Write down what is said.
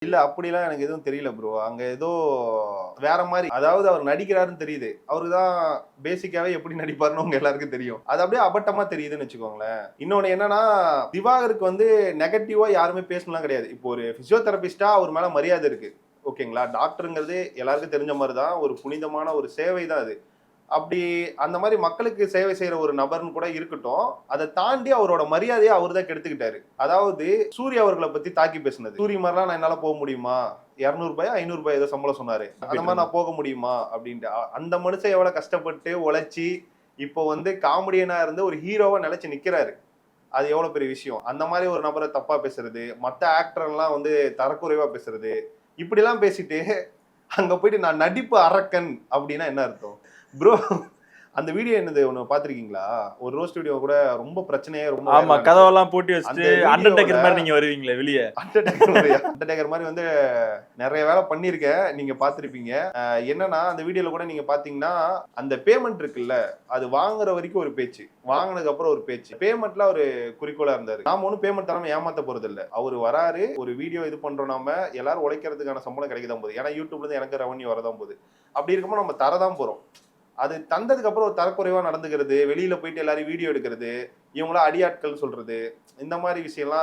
இல்ல அப்படிலாம் எனக்கு எதுவும் தெரியல ப்ரோ. அங்க ஏதோ வேற மாரி. அதாவது அவர் நடிக்கிறாருன்னு தெரியுது. அவருக்கு தான் பேசிக்காவே எப்படி நடிப்பாருன்னு உங்க எல்லாருக்கும் தெரியும். அது அப்படியே அபட்டமா தெரியுதுன்னு வச்சுக்கோங்களேன். இன்னொன்னு என்னன்னா, திவாகருக்கு வந்து நெகட்டிவா யாருமே பேசணும்லாம் கிடையாது. இப்போ ஒரு பிசியோதெரபிஸ்ட்டா அவர் மேல மரியாதை இருக்கு. ஓகேங்களா? டாக்டர்ங்கிறது எல்லாருக்கும் தெரிஞ்ச மாரி தான். ஒரு புனிதமான ஒரு சேவை தான் அது. அப்படி அந்த மாரி மக்களுக்கு சேவை செய்யற ஒரு நபர்ன்னு கூட இருக்கட்டும். அத தாண்டி அவரோட மரியாதைய அவரு தான் கெடுத்துக்கிட்டாரு. அதாவது சூர்யா அவர்கள பத்தி தாக்கி பேசுனது. சூரி மாரிலாம் நான் என்னால போ முடியுமா? ரூ. 200 ரூ. 500 ஏதோ சம்பளம் சொன்னாரு. அந்த மாரி நான் போக முடியுமா? அப்படின்ட்டு. அந்த மனுஷன் எவ்வளவு கஷ்டப்பட்டு உழைச்சு, இப்போ வந்து காமெடியனா இருந்து ஒரு ஹீரோவா நிலைச்சு நிக்கிறாரு. அது எவ்வளவு பெரிய விஷயம். அந்த மாரி ஒரு நபர தப்பா பேசுறது, மத்த ஆக்டர்லாம் வந்து தரக்குறைவா பேசுறது, இப்படிலாம் பேசிட்டு அங்க போயிட்டு நான் நடிப்பு அரக்கன் அப்படின்னா என்ன அர்த்தம்? ப்ரோ அந்த வீடியோ என்னது ஒண்ணு பாத்திருக்கீங்களா? ஒரு ரோஸ்ட் வீடியோ கூட ரொம்ப பிரச்சனையா ரொம்ப ஆமா, வைரல் ஆனுச்சு. கதவெல்லாம் பூட்டி அந்த வச்சுட்டு வீடியோல அண்டர்டேக்கர் மாதிரி நீங்க வருவீங்களே வெளிய. அண்டர்டேக்கர் மாதிரி வந்து நெறைய வேலை பண்ணியிருக்கேன். நீங்க பார்த்திருப்பீங்க. என்னன்னா அந்த வீடியோல கூட நீங்க பார்த்தீங்கன்னா, அந்த பேமெண்ட் இருக்குல்ல, அது வாங்குற வரைக்கும் ஒரு பேச்சு. வாங்குனதுக்கு அப்புறம் ஒரு பேச்சு. பேமெண்ட்ல அவரு குறிக்கோளா இருந்தாரு. நாம ஒண்ணும் பேமெண்ட் தராம ஏமாத்த போறதில்ல. அவரு வராரு, ஒரு வீடியோ இது பண்றோம் நாம, எல்லாரும் உழைக்கிறதுக்கான சம்பளம் கிடைக்க தான் போகுது. ஏன்னா YouTubeல இருந்து எனக்கு ரெவென்யூ வரதான் போகுது. அப்படி இருக்கும்போது நம்ம தரதான் போறோம். அது தந்ததுக்கு அப்புறம் ஒரு தரக்குறைவா நடந்துக்கிறது, வெளியில போயிட்டு எல்லாரையும் வீடியோ எடுக்கிறது, இவங்கள அடியாட்கள் சொல்றது, இந்த மாதிரி விஷயம்லாம்